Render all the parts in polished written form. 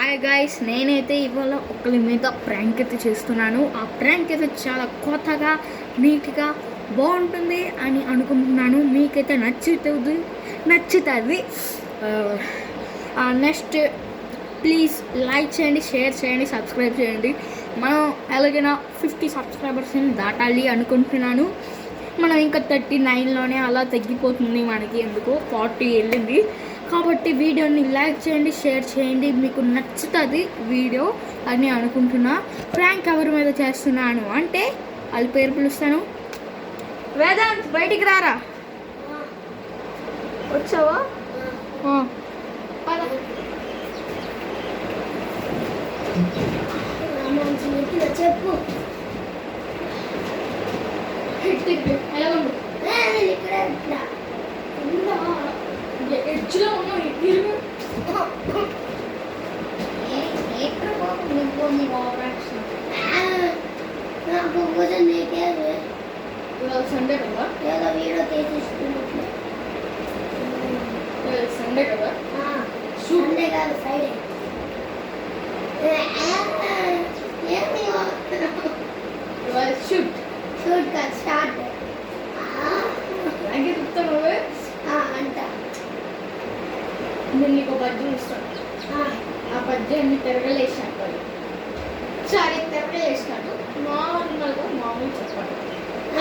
Hi guys, నేనైతే ఇవాళ ఒకరి మీద ప్రాంక్ అయితే చేస్తున్నాను. ఆ ప్రాంక్ అయితే చాలా కొత్తగా నీట్గా బాగుంటుంది అని అనుకుంటున్నాను. మీకైతే నచ్చుతుంది. నెక్స్ట్ ప్లీజ్ లైక్ చేయండి, షేర్ చేయండి, సబ్స్క్రైబ్ చేయండి. మనం ఎలాగైనా 50 సబ్స్క్రైబర్స్ని దాటాలి అనుకుంటున్నాను. మనం ఇంకా 39లోనే అలా తగ్గిపోతుంది. మనకి ఎందుకు 40 వెళ్ళింది. కాబట్టి వీడియోని లైక్ చేయండి, షేర్ చేయండి. మీకు నచ్చుతుంది వీడియో అని అనుకుంటున్నా. ప్రాంక్ ఎవరి మీద చేస్తున్నాను అంటే వాళ్ళ పేరు పిలుస్తాను. వేదాంత్, బయటికి రారా. వచ్చావా? చెప్పు. ఎలా ఉండు? ఎడ్జ్లో ఉన్నావు. సండే కదా? వీడియో తీసిస్తున్నట్లు. సండే కదా? సండే కాదు, ఫ్రైడే. షూట్ షూట్ కాదు, స్టార్ట్ అంట. నేను నీకు పద్యం ఇస్తాను. ఆ పద్యాన్ని తిరగలేసాను. సరే, తిరగలేసినాను. నార్మల్గా మామూలు చెప్పాలి.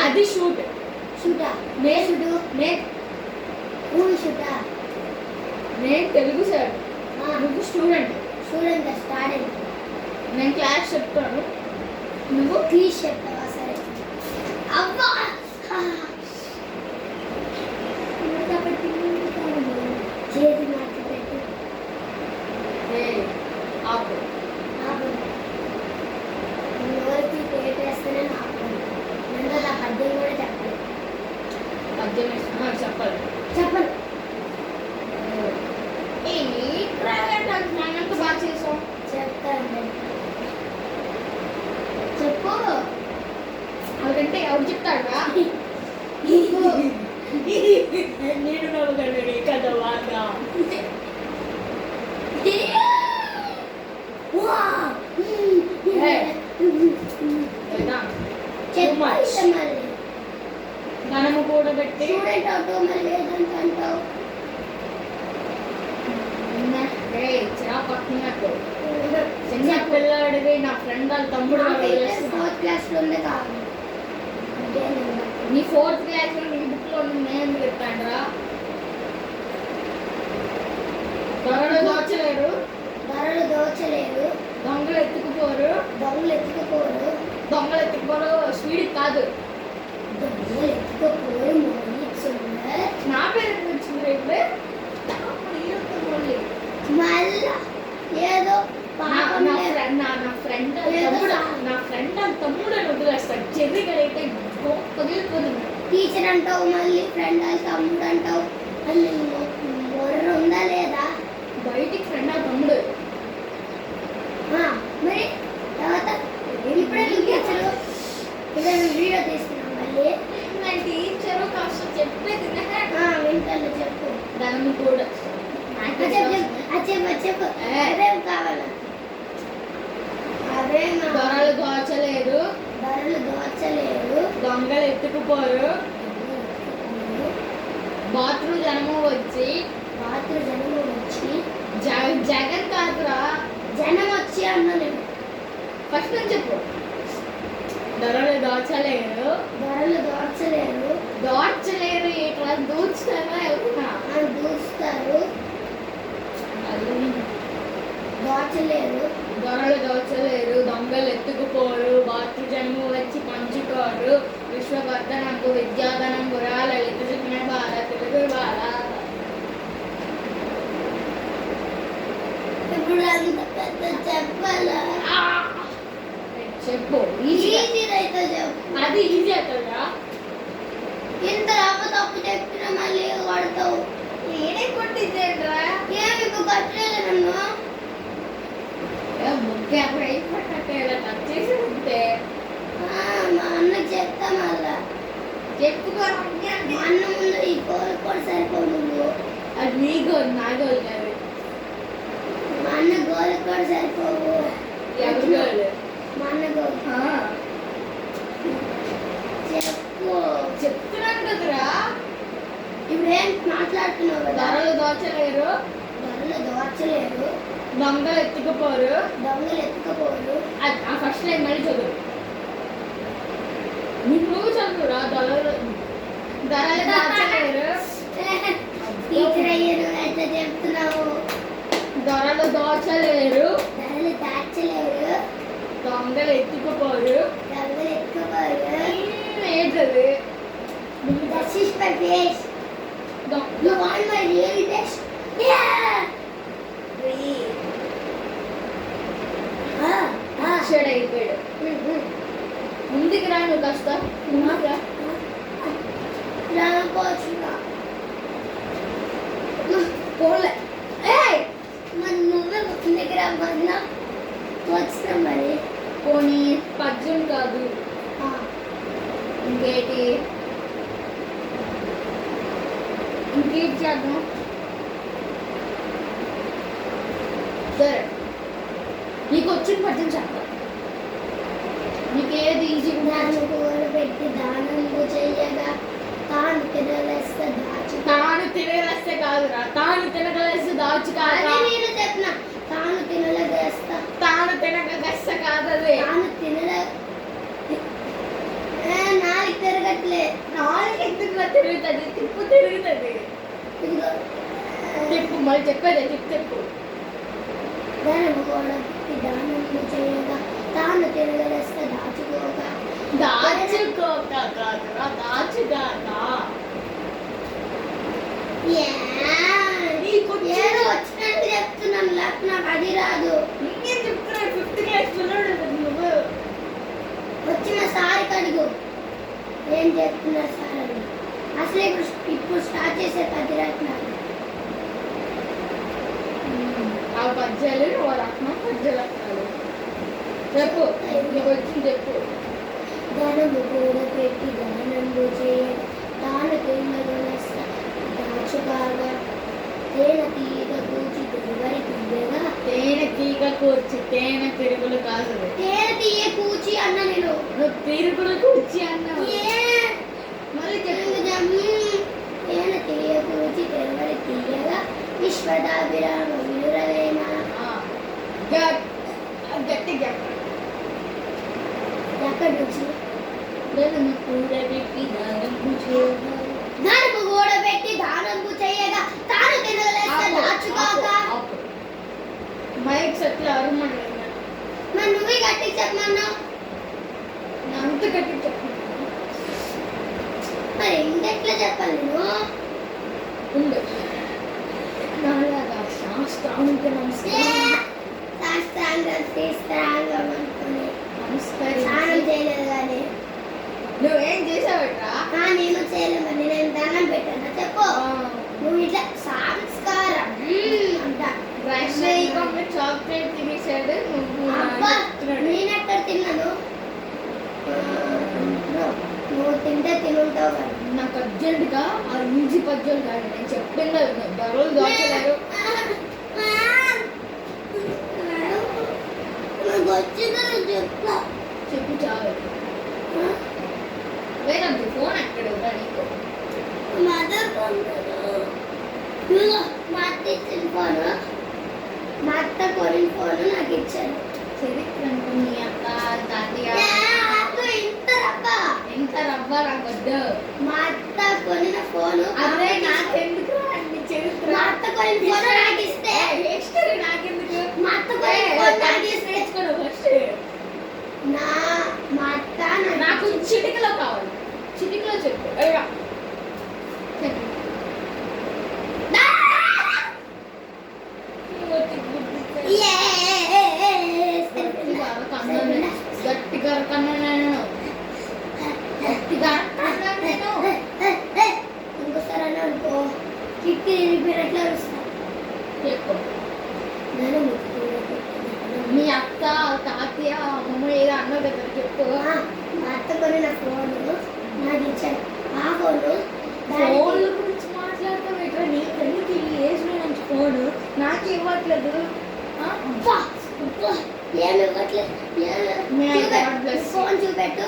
అది షూట్. షూటా? షూటా? నేను తెలుగు సార్, నువ్వు స్టూడెంట్. Student start. నేను క్లాస్ చెప్తాను, నువ్వు ప్లీజ్ చెప్తావా? సరే. అబ్బా, చేతి మార్చి పెట్టు. ఆపు. ఎవరికి పేటేస్తేనే నాకు నేను నా పద్యం కూడా చెప్పాలి. పద్యం చెప్పాలి. చెప్పను. ఎంత బాగా చేసాం. చెప్తాను. చెప్పు. అలాగంటే ఎవరు చెప్తాడా? నేను నవ్వగలను కదా బాగా. ధనము కూడా పెట్టి స్టూడెంట్ అవుతావు, మళ్ళీ అంటావు. చిన్న పిల్లాడివి, నా ఫ్రెండ్ వాళ్ళ తమ్ముడు. 4th క్లాస్లో ఉంది కాదు. నీ 4th క్లాస్లో నీ బుక్లో నేను చెప్తాను రా. ధరలు దోచలేరు, దొంగలు ఎత్తుకుపోరు. స్పీడ్ కాదు, నా పేరు వచ్చింది రేపు. మళ్ళా ఏదో నా ఫ్రెండ్ తమ్ముడు అని వదిలేస్తాడు. చెర్రిగడైతే పగిలిపోతుంది. టీచర్ అంటావు, మళ్ళీ ఫ్రెండ్ అని తమ్ముడు అంటావు. మళ్ళీ మొర్ర ఉందా లేదా? బయటికి ఫ్రెండ్ ఆ తమ్ముడు. మరి తర్వాత ఇప్పుడే టీచరు వీడియో తీసుకున్నాం. మళ్ళీ నా టీచరు కాస్త చెప్పేది వింటాను. చెప్పు. దాన్ని కూడా చెప్పు. అదేం కావాలా? అదే దొరలు దోచలేరు, దొంగలు ఎత్తుకుపోరు. బాత్రూమ్ జనము వచ్చి జగన్ కాదురా, జనం వచ్చి అన్నా. నేను ఫస్ట్ నుంచి చెప్పు. దొరలు దోచలేరు, ఇట్లా దూచుతారా? ఎవరున్నా దూస్తారు. దొరలు దోచలేరు, దొంగలు ఎత్తుకుపోరు. బాతృజన్ము వచ్చి పంచుకోరు. విశ్వవర్ధనంబు విద్యాధనంబు రా, లలిత చిన్న బాల తెలుగు బాల. ఇప్పుడు అంత పెద్ద చెప్పాలా? చెప్పు. ఈజీ అయితే చెప్పు. అది ఈజీ అవుతుందా? ఇంత తప్పు చెప్పినా మళ్ళీ కొడతావు. నేనే కొట్టిద్దేంట్రా? ఏమి ఇప్పుడు కట్టలేదు నన్ను. ముగ్గు అప్పుడు అయిపోయినట్టే టచ్ చేసి ఉంటే మా అన్నకి చెప్తా. మళ్ళా చెప్పుకో. మా అన్న ముందు ఈ కోరు సరిపోదు. అది నీ గోల్, నా గోల్ కాదు. మా అన్న గోల్ కూడా సరిపోవు. ఎవరు కావాలి? మా అన్నకు ఆ, చెప్పు. చెప్తున్నాను కదరా. ఇప్పుడు ఏం మాట్లాడుతున్నావు కదా? ధరలు దోచలేరు, ధరలు దోచలేరు, దొంగలు ఎత్తుకుపోరు. దొంగలు ఎత్తుకపోరు. ఆ ఫస్ట్ లైన్ మళ్ళీ చదువు. నువ్వు చదువురా. ధరలు దోచలేరు, టీచర్ అయ్యాను ఎట్లా చెప్తున్నావు? ధరలు దోచలేరు, ధరలు దాచలేరు, దొంగలు ఎత్తుకుపోరు. దొంగలు ఎత్తుకపోరు. ఏంటది? This is my face. You want my real face? Yeah. Shade అయిపోయాడు. ముందుకు రా నువ్వు కాస్త. ముందుకు రా. రాకపోతున్నా. పోలే. ఏయ్! మరి నువ్వే దగ్గర రమ్మన్నా వచ్చినా మరి. పోనీ పద్యం కాదు, ఇంకేటి చేద్దాం. సరే, నీకు వచ్చిన పద్యం చెప్తా. నీకేది ఈజీ దాన్ని కూడబెట్టి దానంబు చెయ్యగా తాను తినలేస్తే దాచు. తాను తినగలేస్తే కాదురా, తాను తినగలేస్తే దాచు అదే కాదు. నేను చెప్పిన తాను తినలేస్తా. తాను తినగలేస్తే కాదది. తాను తినలే. నాలుగు తిరగట్లే. నాలుగు ఎందుకు తిరుగుతుంది? తిప్పు తిరుగుతుంది. ఇదిగో తిప్పు, మళ్ళీ చెప్పేది తిప్పు. దానంబు కూడబెట్టి దానంబు చెయ్యగా తాను తినలేస్తే దాచుకోక. దాచుకోక కాదురా, దాచుగాక. ఏదో వచ్చినట్టు చెప్తున్నాను, లేకపోతే నాకు అది రాదు. ఇంకేం చెప్తున్నాడు? ఫిఫ్త్ క్లాస్ పిల్లడు నువ్వు. వచ్చిన సార్ కడుగు ఏం చెప్తున్నా సార్ అని. అసలు ఇప్పుడు స్టార్ట్ చేసే పది రత్నాలు. ఆ పద్యాలు నువ్వు రత్నం పద్యాలు రత్నాలు చెప్పు. నీకు వచ్చింది చెప్పు. ధనము కూడా పెట్టి దానంబు చేయ తాను తినగలస్తా దాచుకాగా తేనె తీగ కూచి తిరుగరి తీయగా. తేనె తీగ కూర్చి, తేనె తిరుగులు కాదు. తేనె తీయ కూచి అన్న నేను. నువ్వు తిరుగులు కూర్చి అన్నావు. మళ్ళీ చెప్పు. తేనె తీయ కూచి తిరుగరి తీయగా విశ్వదాభిరామ వినురవేమ. గట్టిగా ఎక్కడి నుంచి? ధనము కూడబెట్టి దానంబు చేయగా. ధనము కూడబెట్టి దానంబు చేయగా తాను తినగలేస్తా దాచుకాక. మైక్ సెట్లు అరుమన్నా. మరి నువ్వే గట్టి చెప్పమన్నావు. అంత గట్టి చెప్పు. మరి ఇంకెట్లా చెప్పాలి నేను? ఉండు. నాలాగా శాస్త్రానికి నమస్కారం. శాస్త్రాంగం తీస్త్రాంగం అనుకుని స్నానం నమస్కారం. చేయలేదు కానీ. నువ్వేం చేసావట్రా? నేను చేయలేదు మరి. నేను దండం పెట్టాను చెప్పు. నువ్వు ఇట్లా సంస్కారం అంట. బ్రష్ అయ్యి చాక్లెట్ తినేసాడు. నువ్వు అబ్బా, నేను ఎక్కడ తిన్నాను? నువ్వు తింటే తినుంటావు కదా. నాకు అర్జెంటుగా ఆ ఈజీ పద్యాలు కాదు, నేను చెప్పింది ధరలు దాచలేరు. నాకు వచ్చిందో చెప్తా. చెప్పు చాలు. వేరంత ఫోన్ ఎక్కడ ఉందా నీకు? మదర్ ఫోన్ మా అత్త ఇచ్చిన ఫోను. మా అత్త కొనిన ఫోను నాకు ఇచ్చారు. చరిత్ర అనుకుని అక్క తాతయ్య ఇంత రబ్బా. ఎంత రవ్వ రాకొద్దు. మా అత్త కొనిన ఫోను. అదే నాకెందుకు అన్ని చరిత్ర? మా అత్త కొనిన ఫోను నాకు ఇస్తే. హిస్టరీ నాకెందుకు? మా అత్త కొనిన ఫోను నాకు ఇస్తే. నేర్చుకోను ఫస్ట్. మా అత్త నాకు చిటికలో కావాలి. చిటికలో చెప్పు. అయ్యా చెప్పు. గట్టిగా కన్నా నేను గట్టిగా కన్నా నేను. ఇంకోసారి అని అనుకో కిక్కి ఇరిగిపోయినట్లు అరుస్తా. చెప్పు. నేను మీ అత్త తాతయ్య అమ్మమ్మ ఏదో అన్నావు కదా చెప్పు. మా అత్త కొనిన ఫోను నాకు ఇచ్చాడు. ఆ ఫోను ఫోన్ల గురించి మాట్లాడతావు ఎక్కడ? నీకు ఎందుకు ఈ ఏజ్లో నుంచి ఫోను నాకు ఇవ్వట్లేదు? అబ్బా ఏమి ఇవ్వట్లేదు. May God bless you. Phone చూపెట్టు.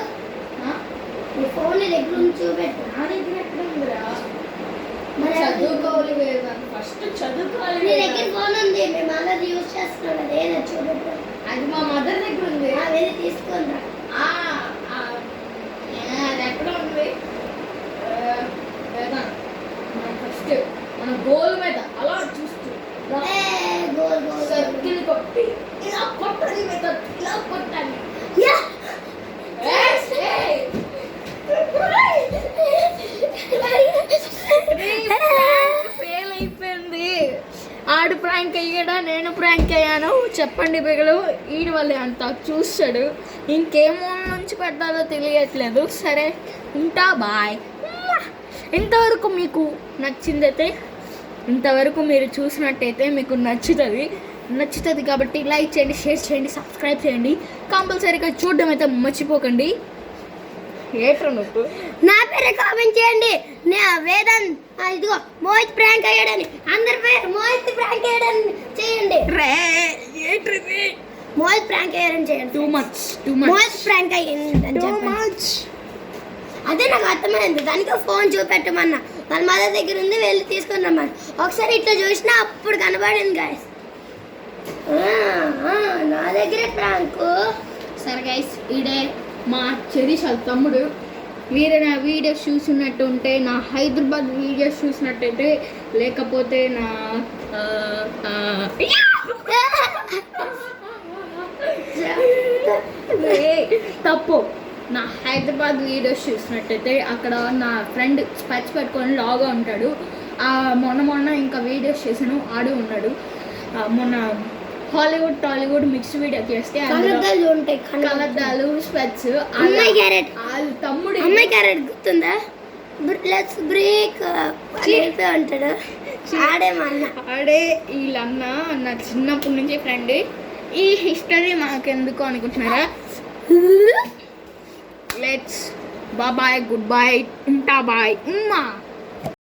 నీ ఫోన్ నీ దగ్గర ఉండి చూపెట్టు. నా దగ్గర ఎక్కడ ఉందిరా? మరి చదువుకోవాలి వేదాంత్, ఫస్ట్ చదువుకోవాలి నీ దగ్గర వేదాంత్. ఫోన్ ఉంది, మీ మదర్ యూజ్ చేస్తున్నాడు, అదేదో చూపెట్టు. అది మా మదర్ దగ్గర ఉంది. వెళ్ళి తీసుకొని రా. ఆ, ఆ, అది ఎక్కడ ఉంది? వేదాంత్, మనం ఫస్ట్ మన గోల్ మీద అలా చూస్తూ గోల్ గోల్ సర్కిల్ కొట్టి ఇలా కొట్టాలి వేదాంత్, ఇలా కొట్టాలి. యా ఫెయిల్ అయిపోయింది. ఆడు ప్రాంక్ అయ్యాడా, నేను ప్రాంక్ అయ్యాను? చెప్పండి బిగలు. ఈడి వల్లే అంతా చూస్తాడు. ఇంకేమో నుంచి పెట్టాలో తెలియట్లేదు. సరే ఉంటా, బాయ్. ఇంతవరకు మీకు నచ్చిందైతే, ఇంతవరకు మీరు చూసినట్టయితే మీకు నచ్చుతుంది కాబట్టి లైక్ చేయండి, షేర్ చేయండి, సబ్స్క్రైబ్ చేయండి. కంపల్సరీగా చూడడం అయితే మర్చిపోకండి. ఏట్రా నువ్వు? నా పేరు కామెంట్ చేయండి. వేదాంత్ ఇదిగో మోహిత్ ప్రాంక్ అయ్యాడని అందరి పేరు మోహిత్ ప్రాంక్ అయ్యాడని చేయండి. మోహిత్ ప్రాంక్ అయ్యాడని చేయండి. టూ మచ్ మోహిత్ ప్రాంక్ అయ్యిందని చెప్పండి. అదే నాకు అర్థమైంది. దానికి ఫోన్ చూపెట్టమన్నా, వాళ్ళ మదర్ దగ్గర ఉంది, వెళ్ళి తీసుకొని రమ్మని. ఒకసారి ఇట్లా చూసినా అప్పుడు కనబడింది గాయస్. నా దగ్గరే ప్రాంక్. సరే గైస్, ఈడే మా చెరిషాల తమ్ముడు. మీరు నా వీడియోస్ చూసినట్టు ఉంటే, నా హైదరాబాద్ వీడియోస్ చూసినట్టయితే, లేకపోతే నా తప్పు, నా హైదరాబాద్ వీడియోస్ చూసినట్టయితే అక్కడ నా ఫ్రెండ్ స్పెచ్ పెట్టుకొని లాగా ఉంటాడు. మొన్న ఇంకా వీడియోస్ చేశాను, ఆడు ఉన్నాడు. మొన్న హాలీవుడ్ టాలీవుడ్ మిక్స్ వీడియో చేస్తే కలద్దాలు స్పెట్స్ తమ్ముడు. అమ్మాయి క్యారెట్ గుర్తుందా? లెట్స్ బ్రేక్ అంటాడు. ఆడే వీళ్ళన్న నా చిన్నప్పటి నుంచి ఫ్రెండ్. ఈ హిస్టరీ మాకెందుకు అనుకుంటున్నారా? లెట్స్ బాయ్, గుడ్ బాయ్, ఉంటా బాయ్.